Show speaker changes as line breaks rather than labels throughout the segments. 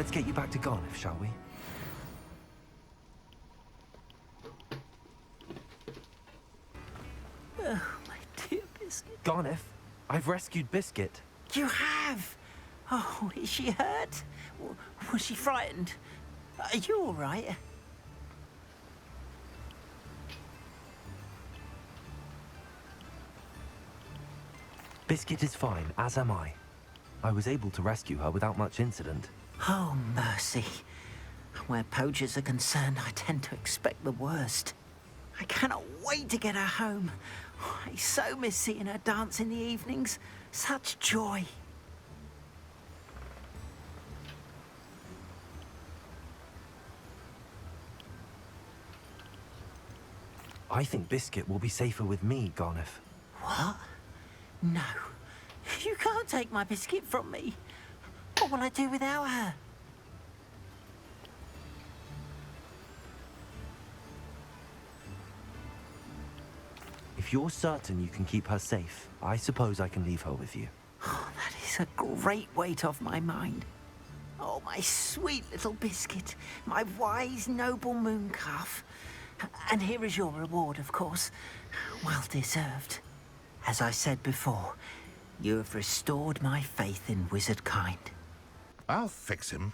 Let's get you back to Garniff, shall we?
Oh, my dear Biscuit.
Garniff, I've rescued Biscuit.
You have? Oh, is she hurt? Was she frightened? Are you all right?
Biscuit is fine, as am I. I was able to rescue her without much incident.
Oh, mercy. Where poachers are concerned, I tend to expect the worst. I cannot wait to get her home. I so miss seeing her dance in the evenings. Such joy.
I think Biscuit will be safer with me, Garniff.
What? No. You can't take my Biscuit from me. What will I do without her?
If you're certain you can keep her safe, I suppose I can leave her with you.
Oh, that is a great weight off my mind. Oh, my sweet little Biscuit, my wise, noble mooncalf. And here is your reward, of course. Well deserved. As I said before, you have restored my faith in wizard kind.
I'll fix him.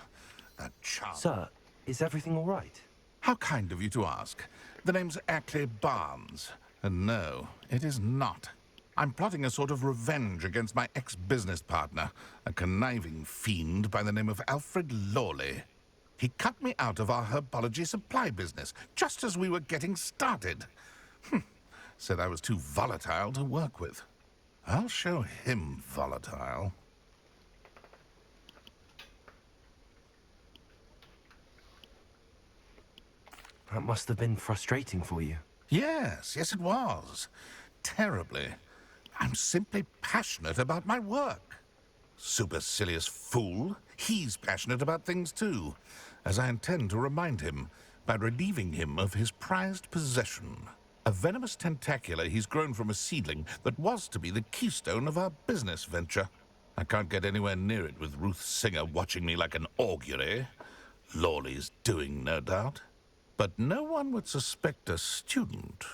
That child.
Sir, is everything all right?
How kind of you to ask. The name's Ackley Barnes. And no, it is not. I'm plotting a sort of revenge against my ex-business partner, a conniving fiend by the name of Alfred Lawley. He cut me out of our herbology supply business, just as we were getting started. Said I was too volatile to work with. I'll show him volatile.
That must have been frustrating for you.
Yes, it was. Terribly. I'm simply passionate about my work. Supercilious fool. He's passionate about things too, as I intend to remind him by relieving him of his prized possession. A venomous tentacular he's grown from a seedling that was to be the keystone of our business venture. I can't get anywhere near it with Ruth Singer watching me like an augury. Lawley's doing, no doubt. But no one would suspect a student.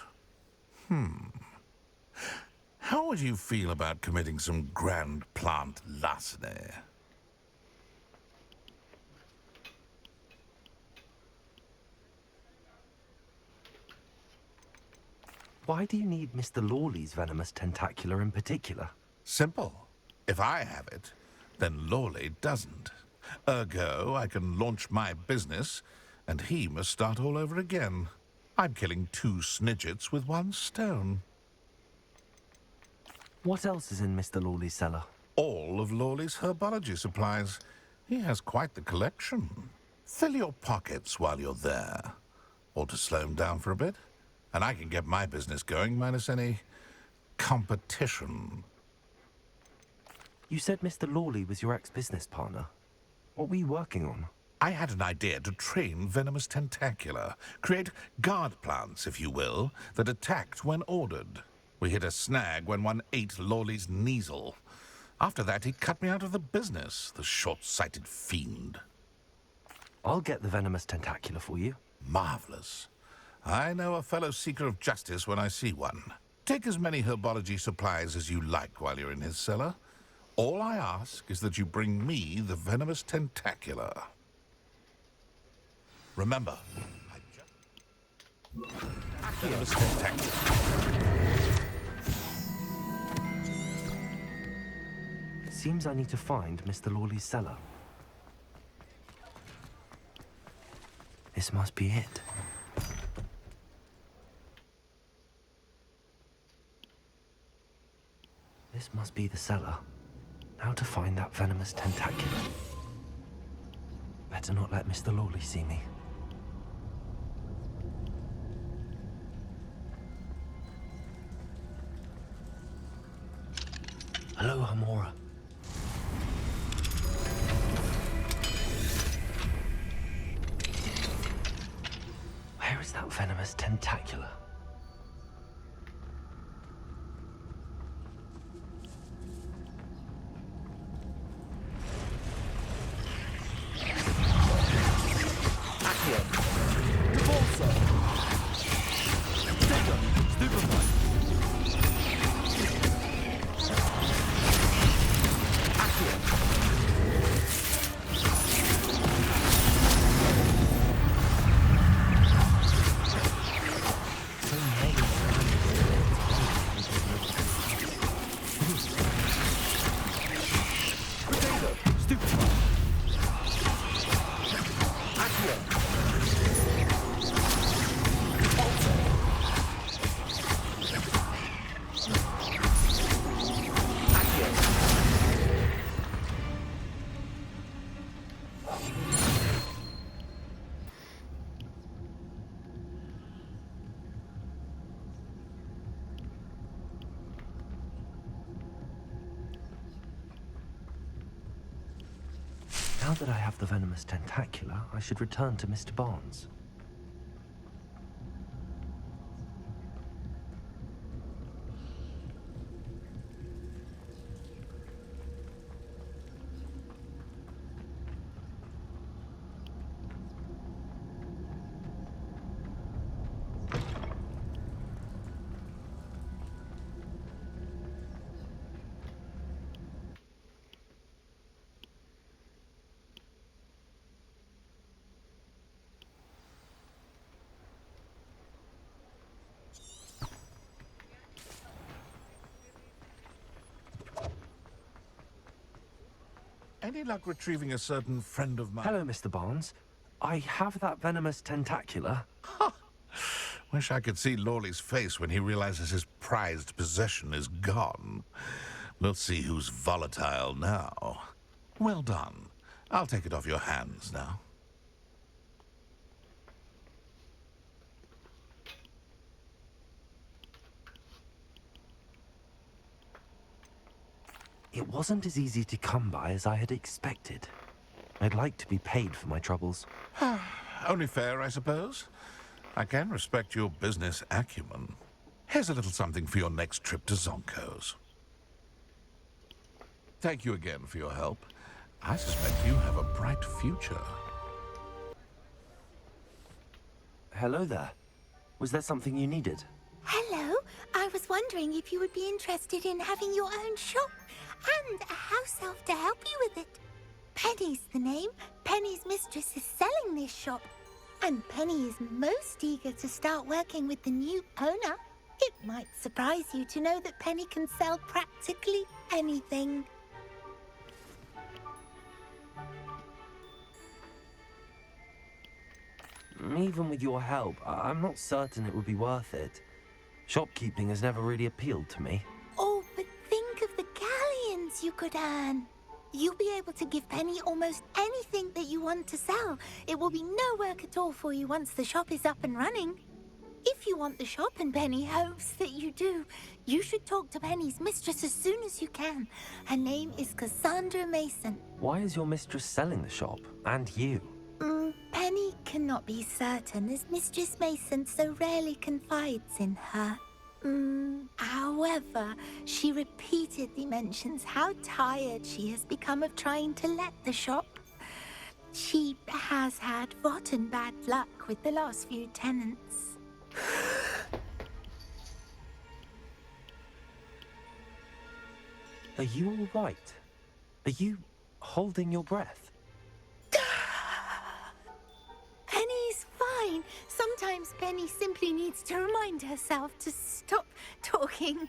How would you feel about committing some grand plant larceny?
Why do you need Mr. Lawley's venomous tentacular in particular?
Simple. If I have it, then Lawley doesn't. Ergo, I can launch my business, and he must start all over again. I'm killing 2 snidgets with 1 stone.
What else is in Mr. Lawley's cellar?
All of Lawley's herbology supplies. He has quite the collection. Fill your pockets while you're there. Or to slow him down for a bit. And I can get my business going minus any competition.
You said Mr. Lawley was your ex-business partner. What were you working on?
I had an idea to train venomous tentacula. Create guard plants, if you will, that attacked when ordered. We hit a snag when one ate Lawley's Kneasel. After that, he cut me out of the business, the short-sighted fiend.
I'll get the venomous tentacula for you.
Marvelous. I know a fellow seeker of justice when I see one. Take as many herbology supplies as you like while you're in his cellar. All I ask is that you bring me the venomous tentacula. Remember, venomous tentacula.
Seems I need to find Mr. Lawley's cellar. This must be it. This must be the cellar. Now to find that venomous tentacula. Better not let Mr. Lawley see me. Hello, Hamora. Where is that venomous tentacula? Now that I have the venomous tentacula, I should return to Mr. Barnes.
Any luck retrieving a certain friend of mine?
Hello, Mr. Barnes. I have that venomous tentacula.
Wish I could see Lawley's face when he realizes his prized possession is gone. We'll see who's volatile now. Well done. I'll take it off your hands now.
It wasn't as easy to come by as I had expected. I'd like to be paid for my troubles.
Only fair, I suppose. I can respect your business acumen. Here's a little something for your next trip to Zonko's. Thank you again for your help. I suspect you have a bright future.
Hello there. Was there something you needed?
Hello, I was wondering if you would be interested in having your own shop and a house elf to help you with it. Penny's the name. Penny's mistress is selling this shop. And Penny is most eager to start working with the new owner. It might surprise you to know that Penny can sell practically anything.
Even with your help, I'm not certain it would be worth it. Shopkeeping has never really appealed to me.
Oh, but think of the galleons you could earn. You'll be able to give Penny almost anything that you want to sell. It will be no work at all for you once the shop is up and running. If you want the shop, and Penny hopes that you do, you should talk to Penny's mistress as soon as you can. Her name is Cassandra Mason.
Why is your mistress selling the shop? And you?
Penny cannot be certain, as Mistress Mason so rarely confides in her. However, she repeatedly mentions how tired she has become of trying to let the shop. She has had rotten bad luck with the last few tenants.
Are you all right? Are you holding your breath?
Penny's fine. Sometimes Penny simply needs to remind herself to stop talking.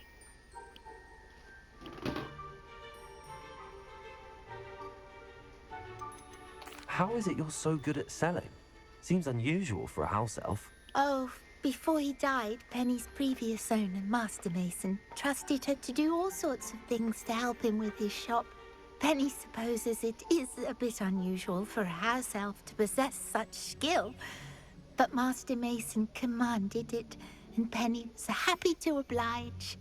How is it you're so good at selling? Seems unusual for a house elf.
Oh, before he died, Penny's previous owner, Master Mason, trusted her to do all sorts of things to help him with his shop. Penny supposes it is a bit unusual for a house elf to possess such skill, but Master Mason commanded it, and Penny was happy to oblige.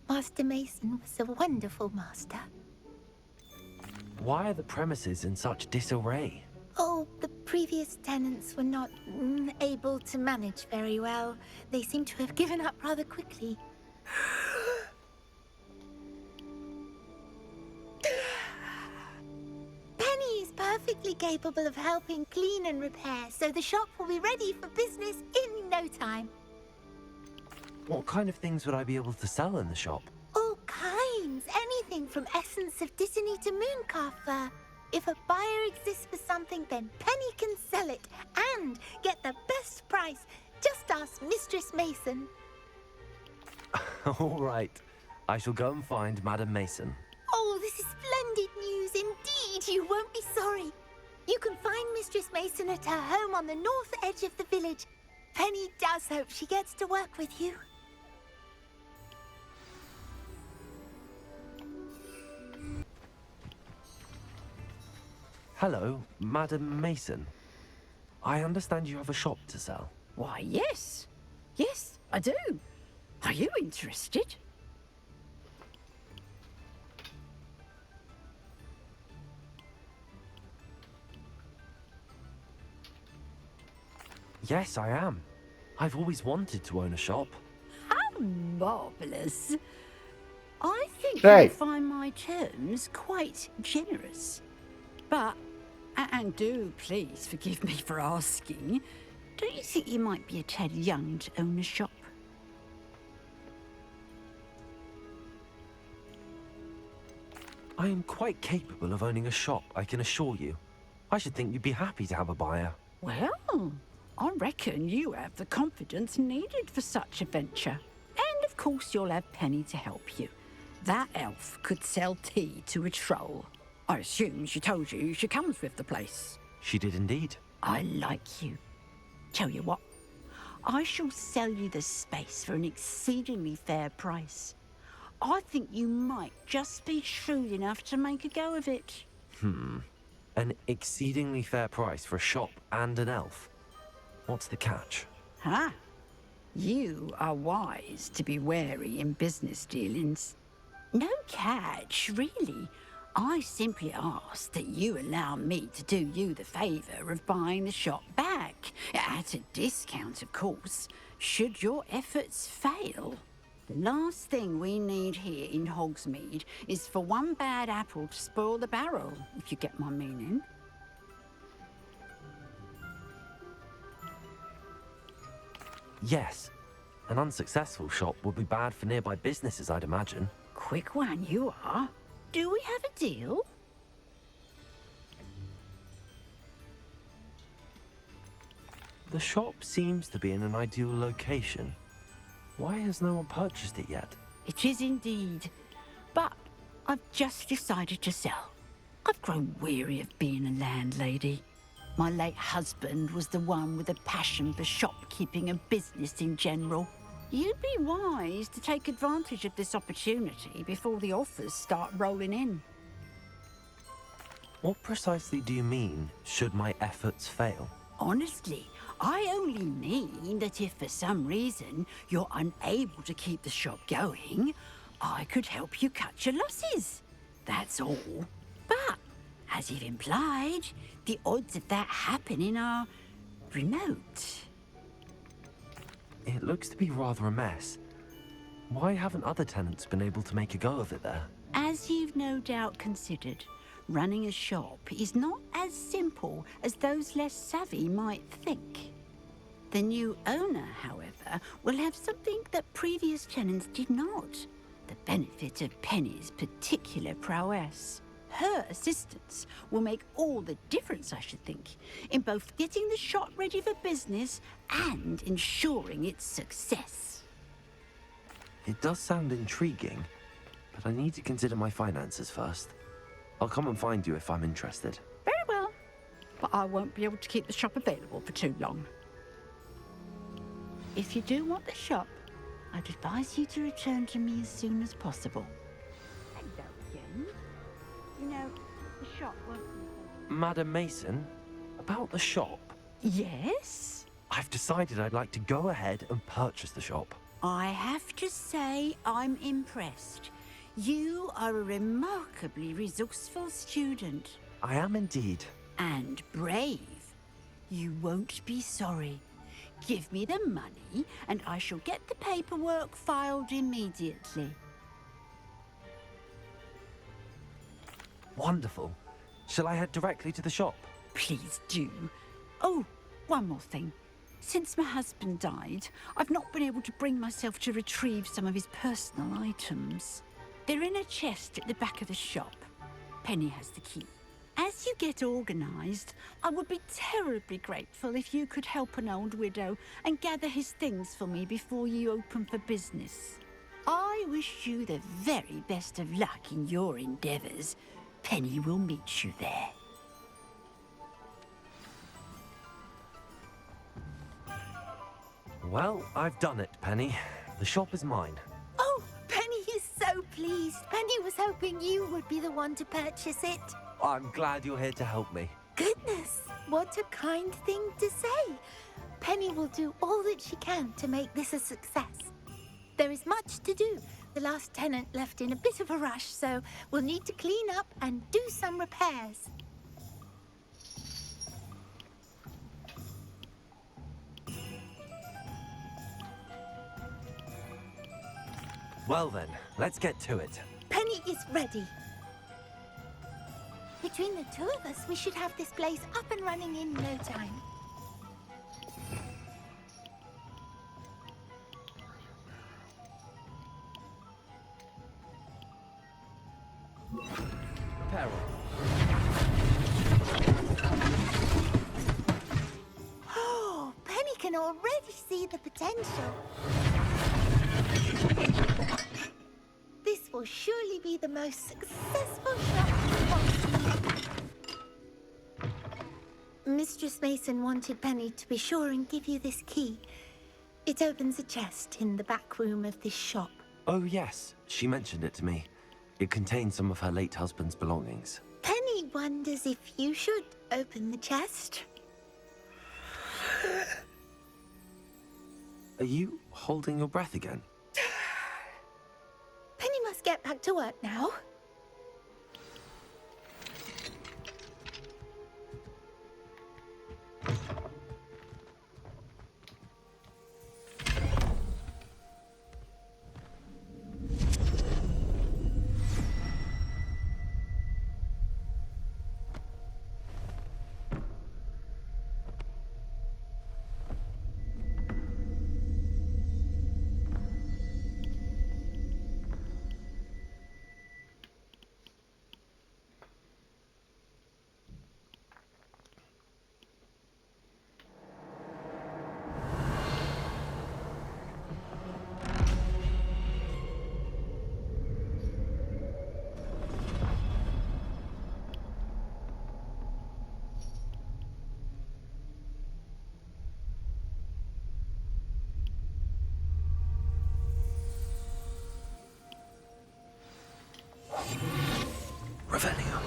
Master Mason was a wonderful master.
Why are the premises in such disarray?
Oh, the previous tenants were not able to manage very well. They seem to have given up rather quickly. Penny is perfectly capable of helping clean and repair, so the shop will be ready for business in no time.
What kind of things would I be able to sell in the shop?
All kinds. Anything from essence of Disney to mooncalf fur. If a buyer exists for something, then Penny can sell it and get the best price. Just ask Mistress Mason.
All right. I shall go and find Madam Mason.
Oh, this is splendid news indeed. You won't be sorry. You can find Mistress Mason at her home on the north edge of the village. Penny does hope she gets to work with you.
Hello, Madam Mason. I understand you have a shop to sell.
Why, yes. Yes, I do. Are you interested?
Yes, I am. I've always wanted to own a shop.
How marvellous. I think
Right.
you'll find my terms quite generous. But, and do please forgive me for asking, don't you think you might be a tad young to own a shop?
I am quite capable of owning a shop, I can assure you. I should think you'd be happy to have a buyer.
Well, I reckon you have the confidence needed for such a venture. And of course you'll have Penny to help you. That elf could sell tea to a troll. I assume she told you she comes with the place.
She did indeed.
I like you. Tell you what, I shall sell you the space for an exceedingly fair price. I think you might just be shrewd enough to make a go of it.
An exceedingly fair price for a shop and an elf. What's the catch?
Huh? You are wise to be wary in business dealings. No catch, really. I simply ask that you allow me to do you the favour of buying the shop back. At a discount, of course, should your efforts fail. The last thing we need here in Hogsmeade is for one bad apple to spoil the barrel, if you get my meaning.
Yes. An unsuccessful shop would be bad for nearby businesses, I'd imagine.
Quick one you are. Do we have a deal?
The shop seems to be in an ideal location. Why has no one purchased it yet?
It is indeed. But I've just decided to sell. I've grown weary of being a landlady. My late husband was the one with a passion for shopkeeping and business in general. You'd be wise to take advantage of this opportunity before the offers start rolling in.
What precisely do you mean, should my efforts fail?
Honestly, I only mean that if for some reason you're unable to keep the shop going, I could help you cut your losses. That's all. But, as you've implied, the odds of that happening are remote.
It looks to be rather a mess. Why haven't other tenants been able to make a go of it there?
As you've no doubt considered, running a shop is not as simple as those less savvy might think. The new owner, however, will have something that previous tenants did not. The benefit of Penny's particular prowess. Her assistance will make all the difference, I should think, in both getting the shop ready for business and ensuring its success.
It does sound intriguing, but I need to consider my finances first. I'll come and find you if I'm interested.
Very well, but I won't be able to keep the shop available for too long. If you do want the shop, I'd advise you to return to me as soon as possible. Hello again. You know, the shop won't be...
Madam Mason, about the shop.
Yes?
I've decided I'd like to go ahead and purchase the shop.
I have to say I'm impressed. You are a remarkably resourceful student.
I am indeed.
And brave. You won't be sorry. Give me the money, and I shall get the paperwork filed immediately.
Wonderful. Shall I head directly to the shop?
Please do. Oh, one more thing. Since my husband died, I've not been able to bring myself to retrieve some of his personal items. They're in a chest at the back of the shop. Penny has the key. As you get organised, I would be terribly grateful if you could help an old widow and gather his things for me before you open for business. I wish you the very best of luck in your endeavours. Penny will meet you there.
Well, I've done it, Penny. The shop is mine.
Oh, Penny is so pleased. Penny was hoping you would be the one to purchase it.
I'm glad you're here to help me.
Goodness, what a kind thing to say. Penny will do all that she can to make this a success. There is much to do. The last tenant left in a bit of a rush, so we'll need to clean up and do some repairs.
Well then, let's get to it.
Penny is ready. Between the two of us, we should have this place up and running in no time.
Peril.
Oh, Penny can already see the potential. This will surely be the most successful shop possible. Mistress Mason wanted Penny to be sure and give you this key. It opens a chest in the back room of this shop.
Oh yes, she mentioned it to me. It contains some of her late husband's belongings.
Penny wonders if you should open the chest.
Are you holding your breath again?
Penny must get back to work now.
Revelio.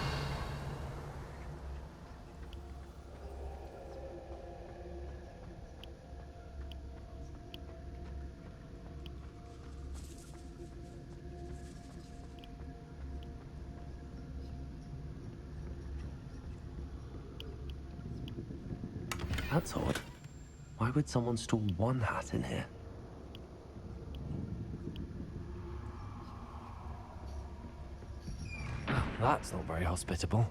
That's odd. Why would someone store one hat in here? That's not very hospitable.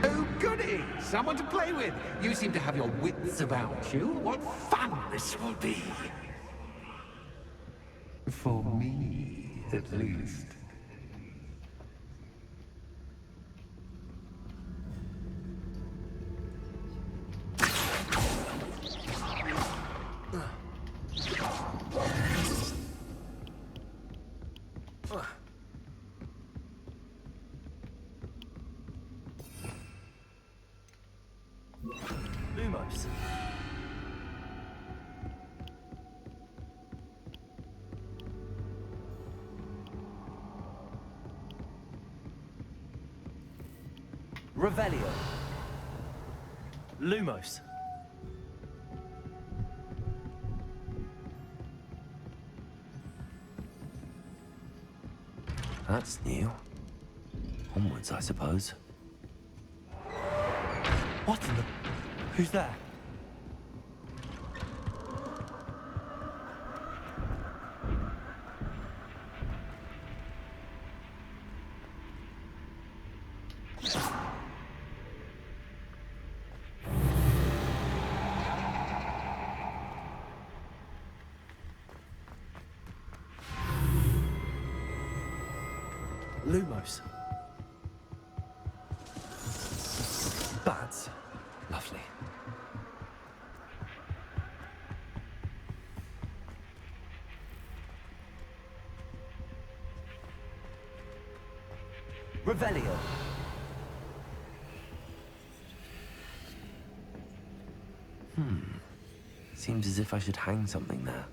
Oh, goody! Someone to play with. You seem to have your wits about you. What fun this will be. For me, at least.
Lumos. Revelio. Lumos. That's new. Onwards, I suppose. What in the... Who's there? Lumos. Bats. Lovely. Revelio. Seems as if I should hang something there.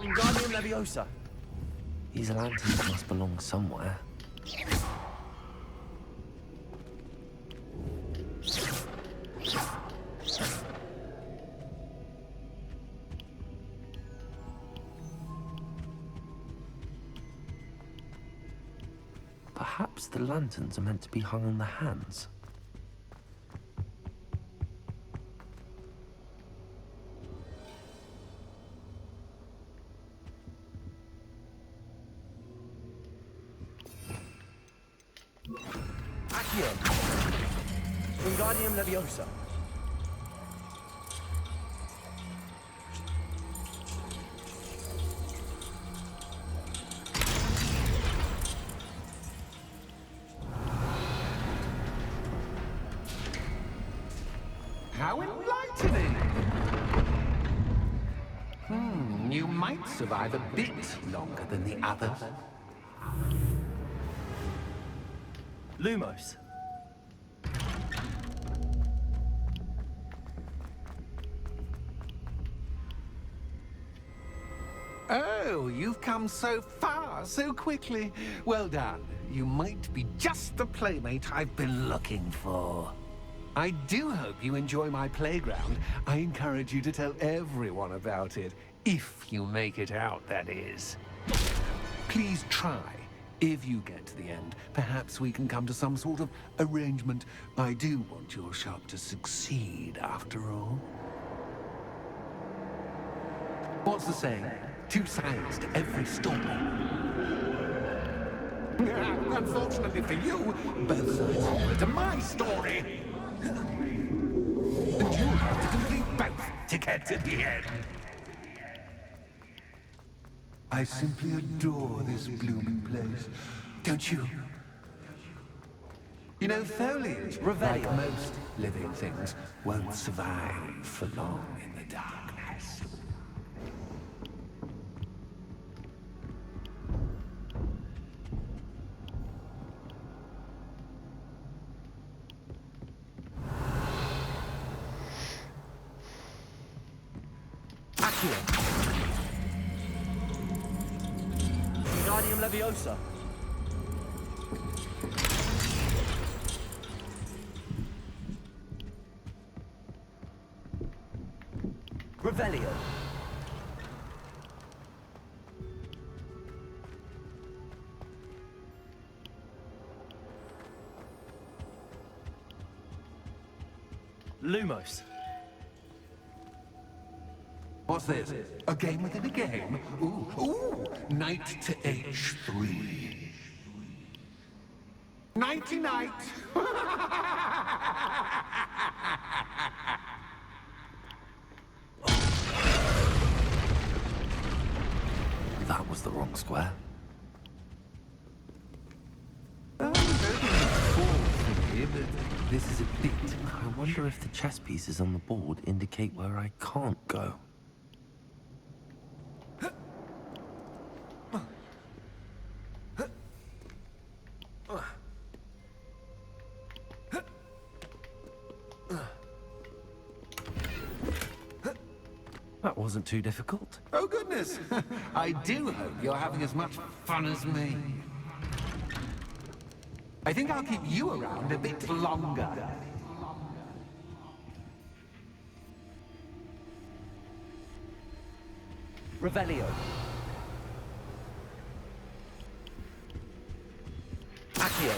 Wingardium Leviosa. These lanterns must belong somewhere. Perhaps the lanterns are meant to be hung on the hands.
Accio. Wingardium Leviosa.
How enlightening! You might survive a bit longer than the others.
Lumos.
Oh, you've come so far so quickly. Well done. You might be just the playmate I've been looking for. I do hope you enjoy my playground. I encourage you to tell everyone about it. If you make it out, that is. Please try. If you get to the end, perhaps we can come to some sort of arrangement. I do want your shop to succeed, after all. What's the saying? Two sides to every story. Unfortunately for you, both sides are to my story. And you'll have to complete both to get to the end. I simply adore this blooming place. Don't you? You know, foliage, like most living things, won't survive for long in the darkness.
Accio. Wingardium Leviosa. Revelio. Lumos.
What's this? A game within a game? Ooh, knight to H3. Nighty-night!
That was the wrong square.
I'm hoping it's four for me, but
This is a bit. I wonder if the chess pieces on the board indicate where I can't go. That wasn't too difficult.
oh goodness! I do hope you're having as much fun as me. I think I'll keep you around a bit longer.
Revelio. Accio.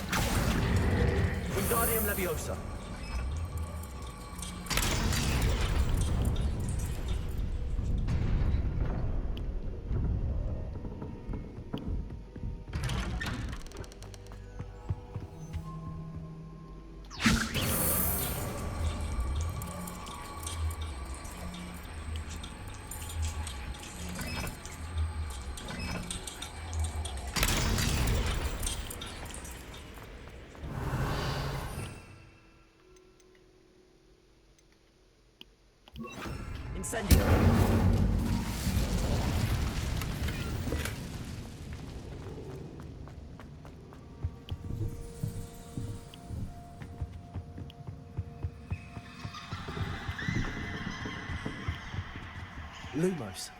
Wingardium Leviosa. Incendio. Lumos.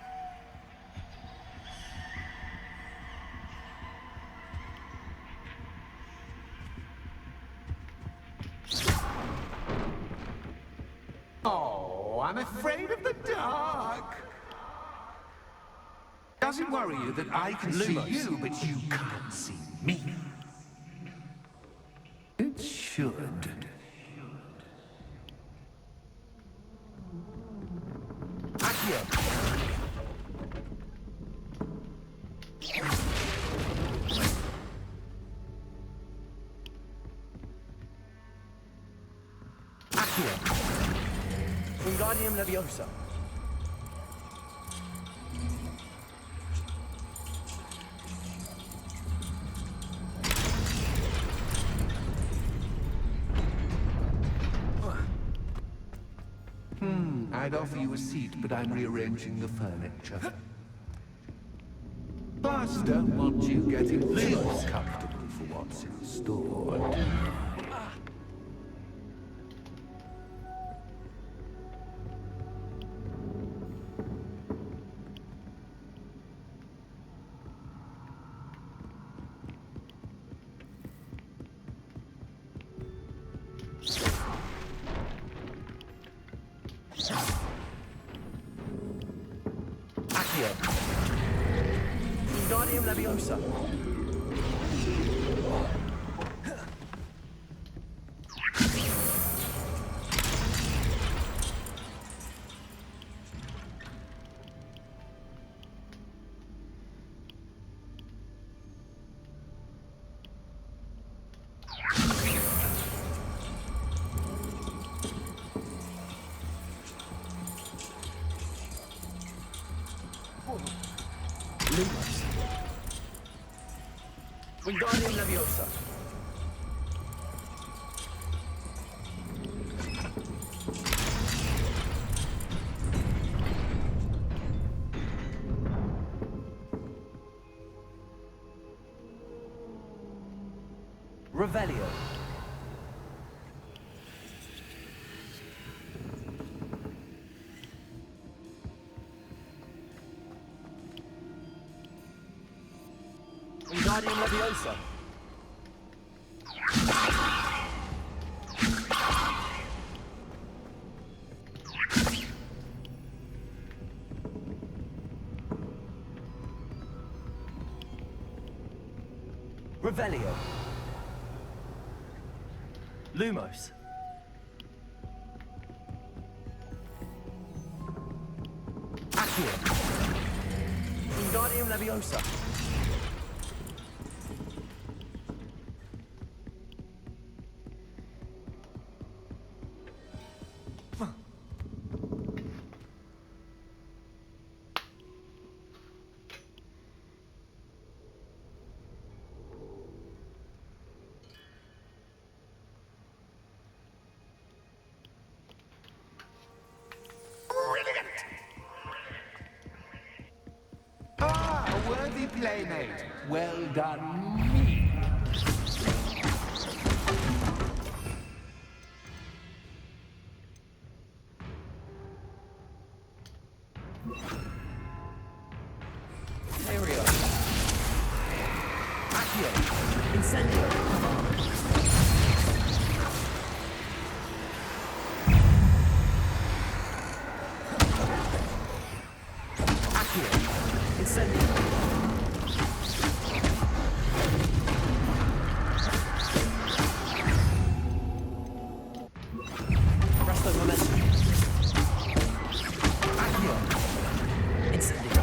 Oh, I'm afraid of the dark. Does it worry you that I can see
Lumos.
you, but you can't see me? should. Accio! Accio!
Wingardium Leviosa.
I'd offer you a seat, but I'm rearranging the furniture. Plus, don't want you getting too comfortable for what's in store.
Accio. Wingardium Leviosa. Lumos. Wingardium Leviosa. Revelio. Wingardium Leviosa. Revelio. Lumos. Accio. Wingardium Leviosa.
Ah, a worthy playmate. Well done, me.
Aereo. Accio. Incendio. Accio. Incendio. Presto momentum. Accio. Incendio.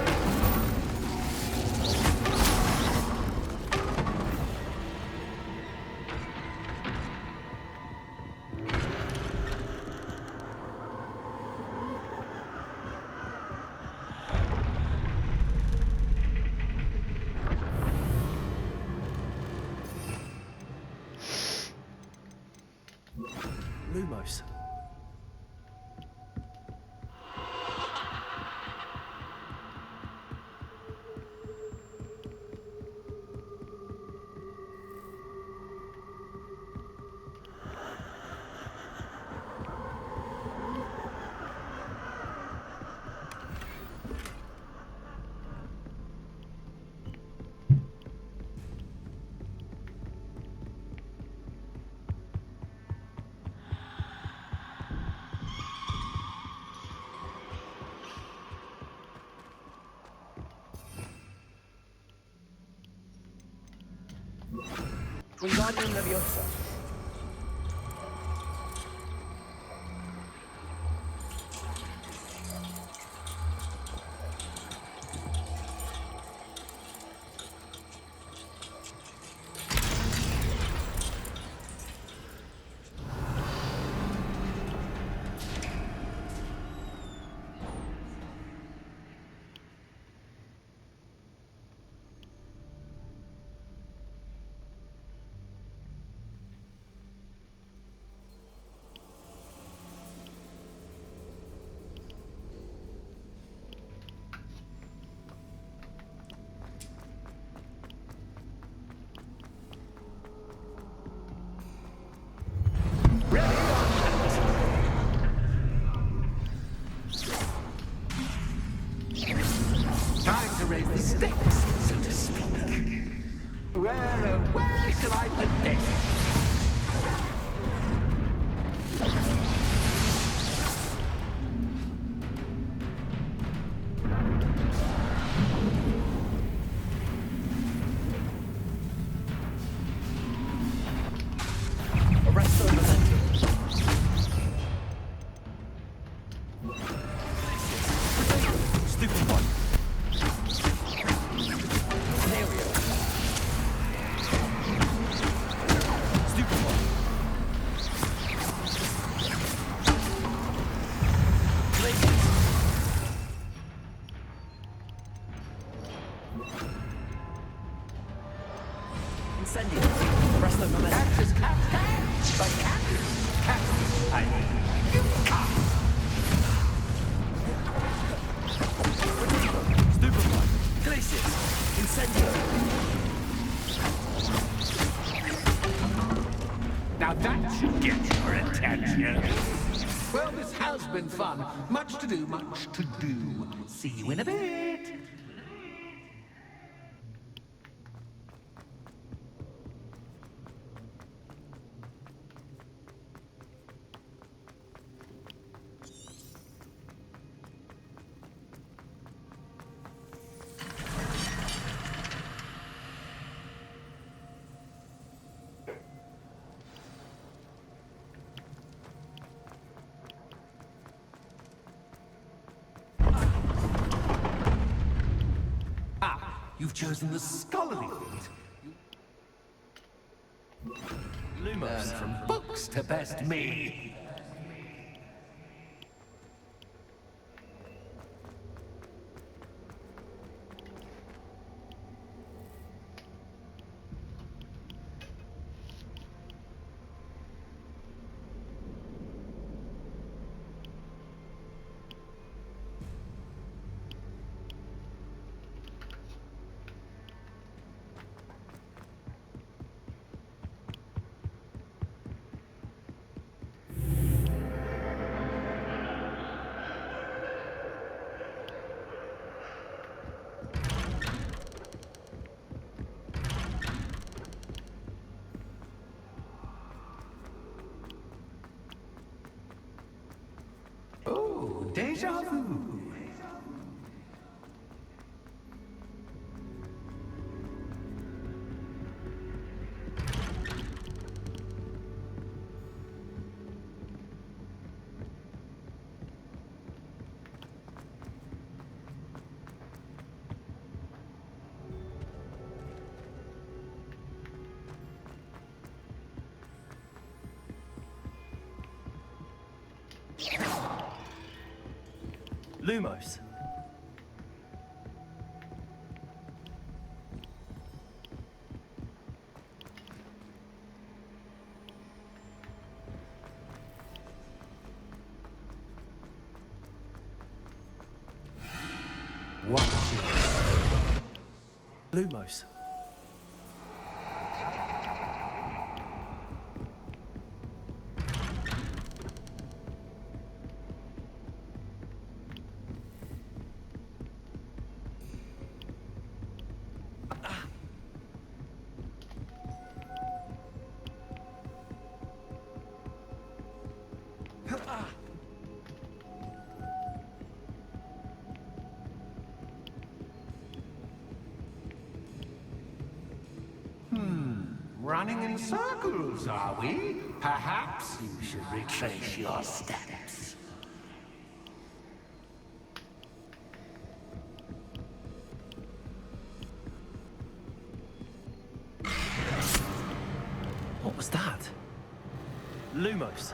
Lumos. Wingardium Leviosa.
the steps, so to speak. Where shall I put this?
Arrest the momentum. Stupid one. Scenario. Stupid one. Glaciers. Incendio. Arrest the momentum.
Cactus, cactus, but cactus, cactus, I mean, you can't.
Stupid one. Glaciers. Incendio.
Now that should get your attention. Well, this has been fun. Much to do, much to do. See you in a bit. You've chosen the scholarly route. Learn
Lumos.
from books to best me. Oh, déjà vu.
Lumos.
What?
Lumos.
Running in circles, are we? Perhaps you should retrace your steps.
What was that?
Lumos.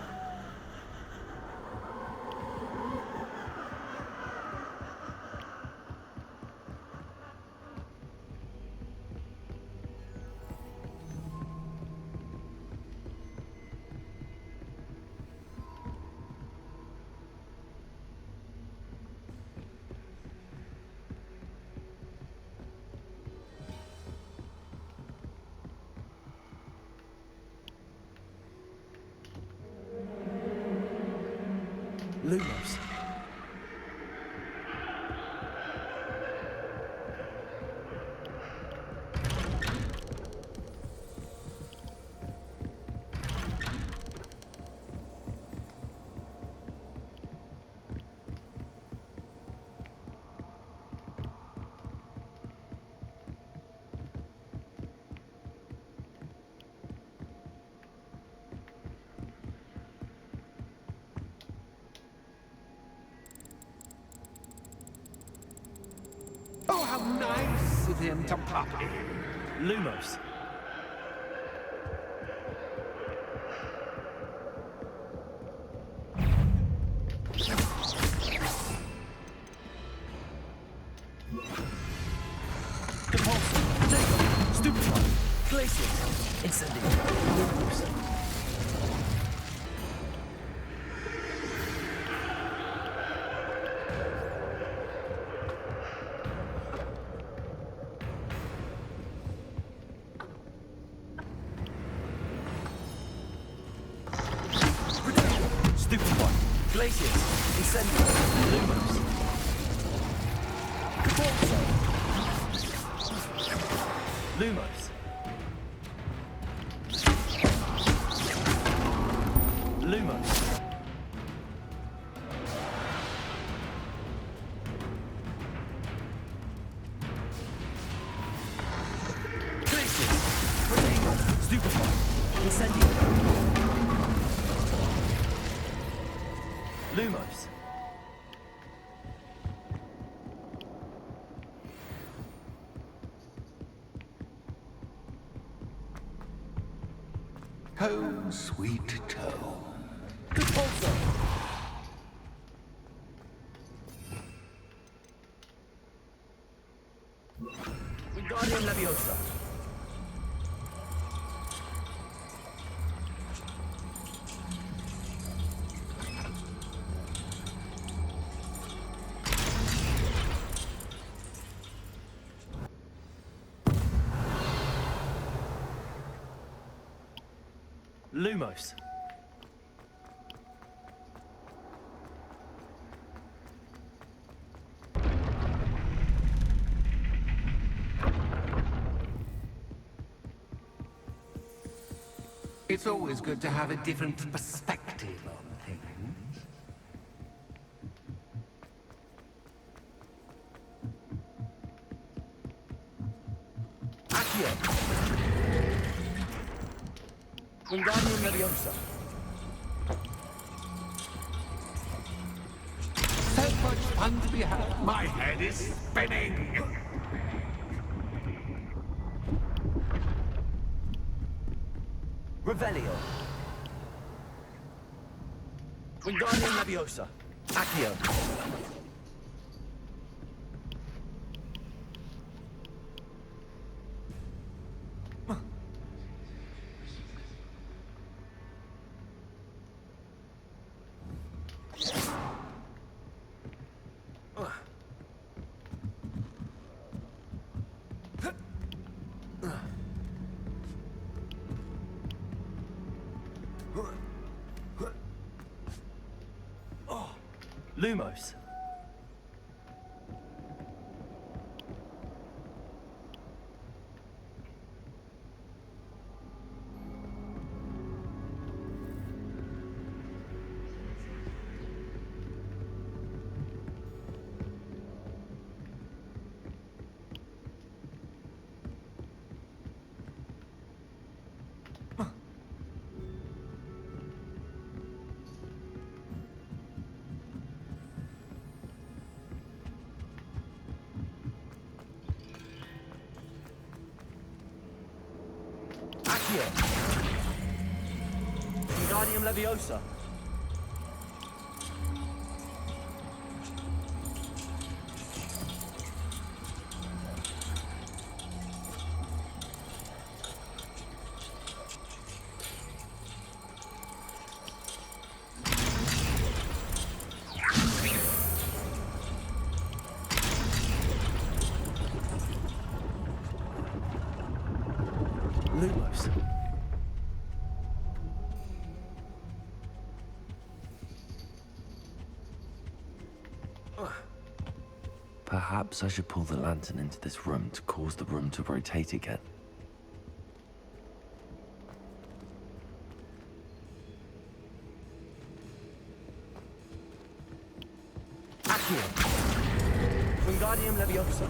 Lumos.
Oh, how nice of him to puppy.
Lumos. Compulsion. Jacob. Stupefy. Glacius. Incendiary. Lumos. Stupefy. Glacius. Incendiary. Lumos. Compulsion. Lumos. Lumos. Glacius. Stupefy. Incendiary. Lumos.
Home, sweet home.
Compulso. Wingardium Leviosa. Lumos.
It's always good to have a different perspective on things.
Accio. Wingardium Leviosa.
So much fun to be had. My head is spinning.
Revelio. Wingardium Leviosa. Accio. Lumos. Accio. Wingardium Leviosa. Lumos.
Perhaps I should pull the lantern into this room to cause the room to rotate again.
Accio. Wingardium Leviosa.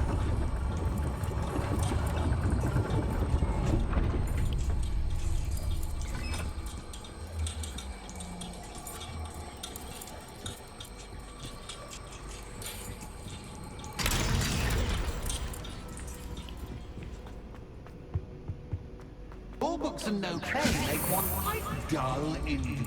once and no play make one quite dull indeed.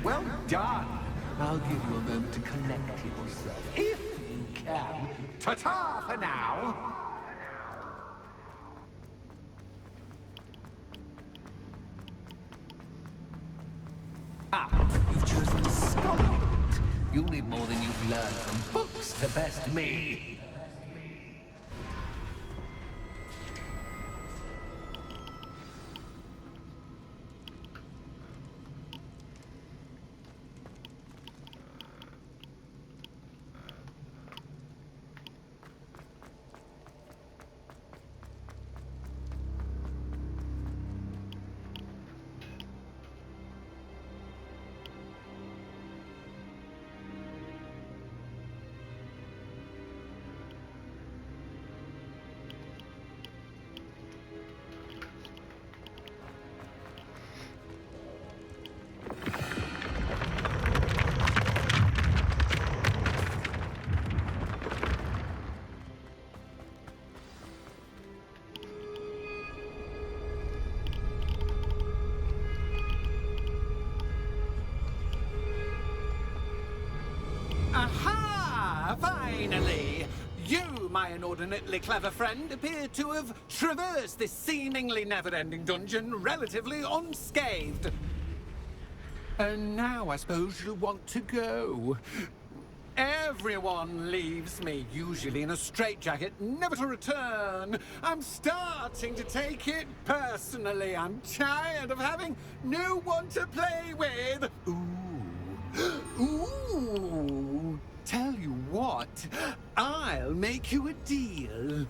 Well done. I'll give you a moment to collect yourself, if you can. Ta-ta for now. You've chosen a scholar. You'll need more than you've learned from books to best me. Aha! Finally! You, my inordinately clever friend, appear to have traversed this seemingly never-ending dungeon relatively unscathed. And now I suppose you'll want to go. Everyone leaves me, usually in a straitjacket, never to return. I'm starting to take it personally. I'm tired of having no one to play with. Ooh, tell you what, I'll make you a deal.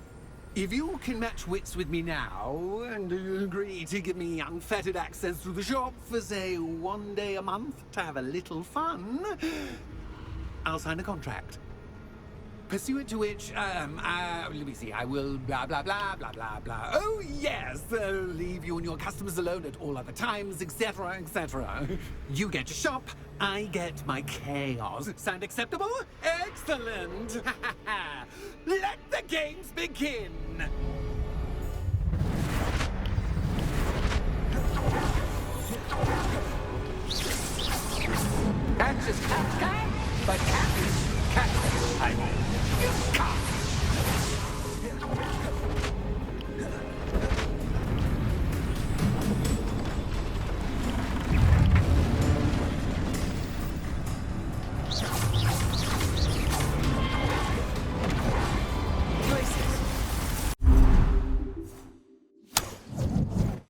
If you can match wits with me now, and agree to give me unfettered access to the shop for, say, 1 day a month to have a little fun, I'll sign a contract. Pursuant to which, let me see, I will blah, blah, blah, blah, blah, blah. Oh, yes, leave you and your customers alone at all other times, etc., etc. You get your shop, I get my chaos. Sound acceptable? Excellent! Let the games begin! That's just cat guy, but cat is cat. I mean, you can't.